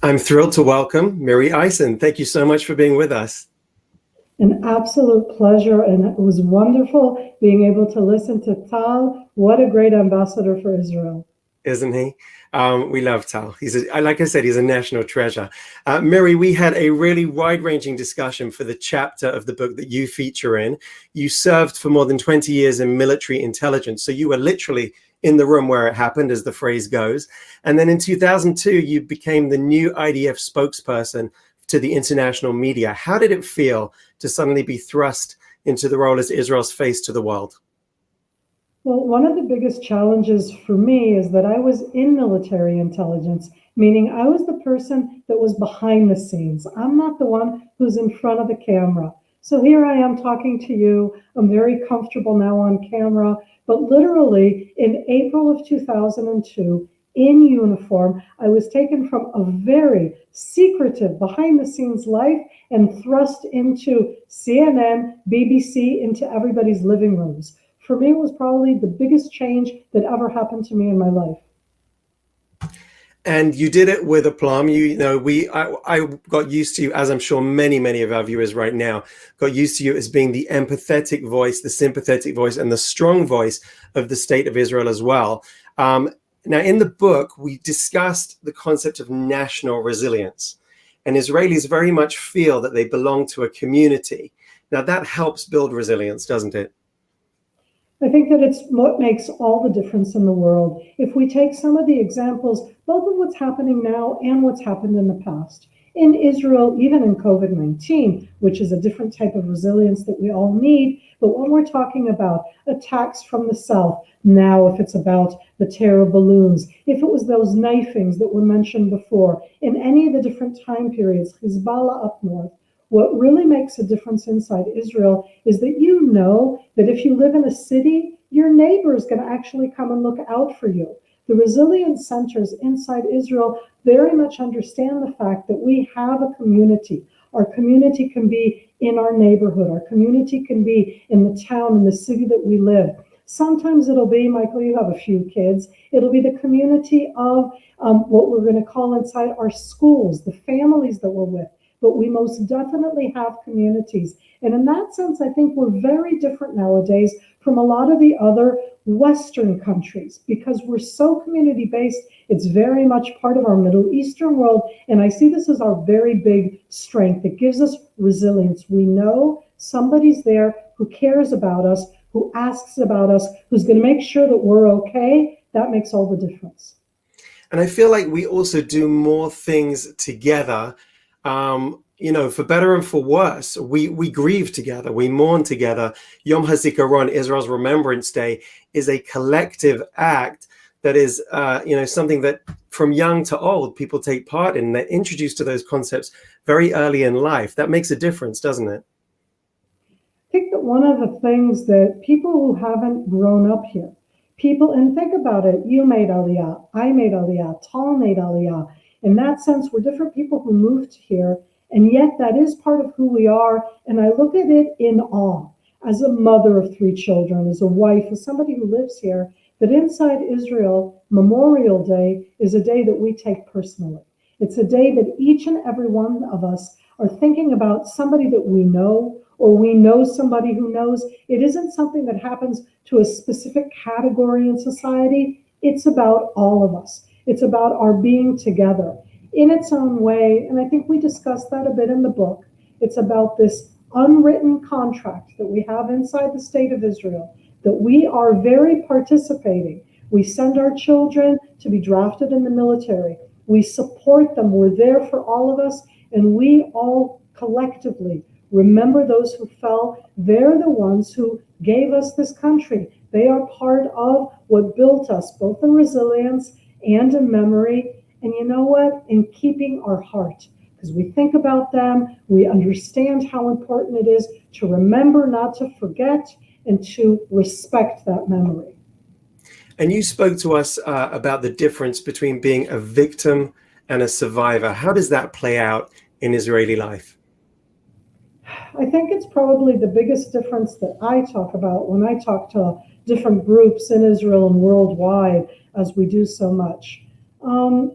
I'm thrilled to welcome Miri. Thank you so much for being with us. An absolute pleasure, and it was wonderful being able to listen to Tal. What a great ambassador for Israel. Isn't he? We love Tal. Like I said, he's a national treasure. Miri, we had a really wide-ranging discussion for the chapter of the book that you feature in. You served for more than 20 years in military intelligence, so you were literally in the room where it happened, as the phrase goes. And then in 2002, you became the new IDF spokesperson to the international media. How did it feel to suddenly be thrust into the role as Israel's face to the world? Well, one of the biggest challenges for me is that I was in military intelligence, meaning I was the person that was behind the scenes. I'm not the one who's in front of the camera. So here I am talking to you. I'm very comfortable now on camera, but literally in April of 2002, in uniform, I was taken from a very secretive behind the scenes life and thrust into CNN, BBC, into everybody's living rooms. For me, it was probably the biggest change that ever happened to me in my life. And you did it with aplomb. I got used to you, as I'm sure many of our viewers right now got used to you as being the empathetic voice, the sympathetic voice, and the strong voice of the state of Israel as well. Now, in the book, we discussed the concept of national resilience, and Israelis very much feel that they belong to a community. Now, that helps build resilience, doesn't it? I think that it's what makes all the difference in the world. If we take some of the examples, both of what's happening now and what's happened in the past, in Israel, even in COVID-19, which is a different type of resilience that we all need. But when we're talking about attacks from the south, now if it's about the terror balloons, if it was those knifings that were mentioned before, in any of the different time periods, Hezbollah up north, what really makes a difference inside Israel is that you know that if you live in a city, your neighbor is going to actually come and look out for you. The resilience centers inside Israel very much understand the fact that we have a community. Our community can be in our neighborhood. Our community can be in the town, in the city that we live. Sometimes it'll be, Michael, you have a few kids, it'll be the community of what we're going to call inside our schools, the families that we're with. But we most definitely have communities. And in that sense, I think we're very different nowadays from a lot of the other Western countries because we're so community-based. It's very much part of our Middle Eastern world. And I see this as our very big strength. It gives us resilience. We know somebody's there who cares about us, who asks about us, who's going to make sure that we're okay. That makes all the difference. And I feel like we also do more things together. For better and for worse, we grieve together, we mourn together. Yom HaZikaron, Israel's Remembrance Day, is a collective act that is, something that from young to old, people take part in. They're introduced to those concepts very early in life. That makes a difference, doesn't it? I think that one of the things that people who haven't grown up here, and think about it, you made Aliyah, I made Aliyah, Tal made Aliyah. In that sense, we're different people who moved here, and yet that is part of who we are. And I look at it in awe as a mother of 3 children, as a wife, as somebody who lives here, that inside Israel, Memorial Day is a day that we take personally. It's a day that each and every one of us are thinking about somebody that we know, or we know somebody who knows. It isn't something that happens to a specific category in society. It's about all of us. It's about our being together in its own way. And I think we discussed that a bit in the book. It's about this unwritten contract that we have inside the state of Israel, that we are very participating. We send our children to be drafted in the military. We support them. We're there for all of us. And we all collectively remember those who fell. They're the ones who gave us this country. They are part of what built us, both in resilience and in memory, and you know what? In keeping our heart, because we think about them, we understand how important it is to remember, not to forget, and to respect that memory. And you spoke to us about the difference between being a victim and a survivor. How does that play out in Israeli life? I think it's probably the biggest difference that I talk about when I talk to different groups in Israel and worldwide, as we do so much.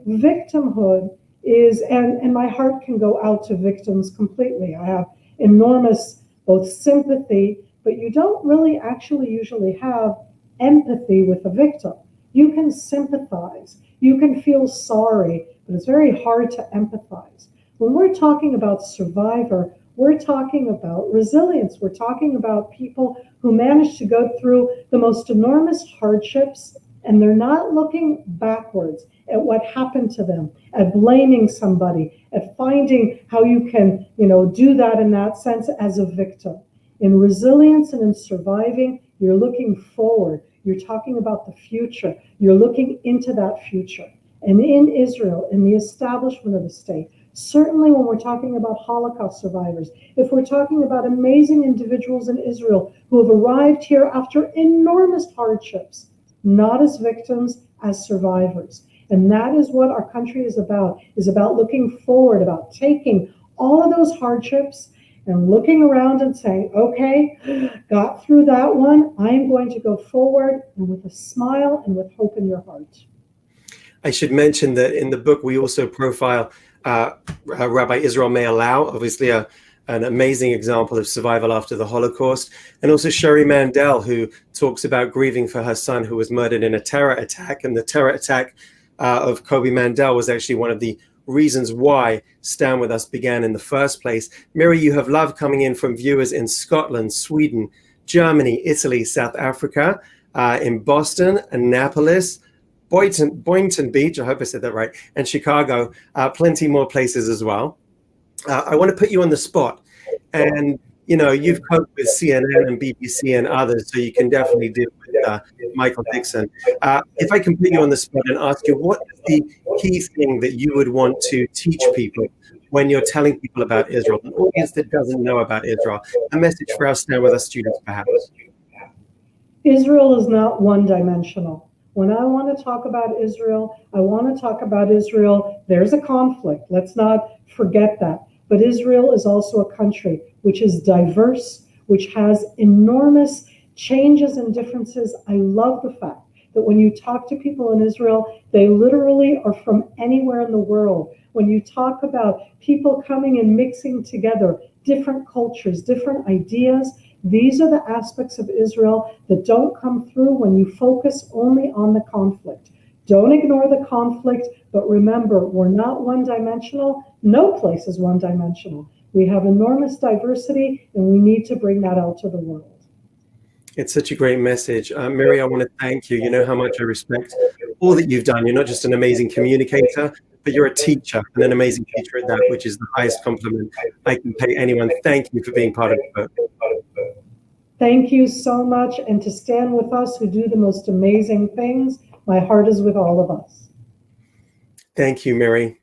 Victimhood is, and my heart can go out to victims completely. I have enormous both sympathy, but you don't really actually usually have empathy with a victim. You can sympathize, you can feel sorry, but it's very hard to empathize. When we're talking about survivor, we're talking about resilience. We're talking about people who manage to go through the most enormous hardships, and they're not looking backwards at what happened to them, at blaming somebody, at finding how you can, do that in that sense as a victim. In resilience and in surviving, you're looking forward. You're talking about the future. You're looking into that future. And in Israel, in the establishment of the state, certainly when we're talking about Holocaust survivors, if we're talking about amazing individuals in Israel who have arrived here after enormous hardships, not as victims, as survivors. And that is what our country is about looking forward, about taking all of those hardships and looking around and saying, okay, got through that one, I am going to go forward, and with a smile and with hope in your heart. I should mention that in the book, we also profile Rabbi Israel Meir Lau, obviously an amazing example of survival after the Holocaust, and also Sherry Mandel, who talks about grieving for her son who was murdered in a terror attack. And the terror attack of Kobe Mandel was actually one of the reasons why Stand With Us began in the first place. Miri, you have love coming in from viewers in Scotland, Sweden, Germany, Italy, South Africa, in Boston, Annapolis, Boynton Beach, I hope I said that right, and Chicago, plenty more places as well. I want to put you on the spot. And, you've coped with CNN and BBC and others, so you can definitely deal with Michael Dixon. If I can put you on the spot and ask you, what is the key thing that you would want to teach people when you're telling people about Israel, an audience that doesn't know about Israel, a message for our Stand With Us students, perhaps? Israel is not one-dimensional. When I want to talk about Israel, I want to talk about Israel. There's a conflict. Let's not forget that. But Israel is also a country which is diverse, which has enormous changes and differences. I love the fact that when you talk to people in Israel, they literally are from anywhere in the world. When you talk about people coming and mixing together different cultures, different ideas, these are the aspects of Israel that don't come through when you focus only on the conflict. Don't ignore the conflict, but remember, we're not one-dimensional. No place is one-dimensional. We have enormous diversity, and we need to bring that out to the world. It's such a great message. Miri, I want to thank you. You know how much I respect all that you've done. You're not just an amazing communicator, but you're a teacher, and an amazing teacher at that, which is the highest compliment I can pay anyone. Thank you for being part of the book. Thank you so much. And to Stand With Us, who do the most amazing things, my heart is with all of us. Thank you, Miri.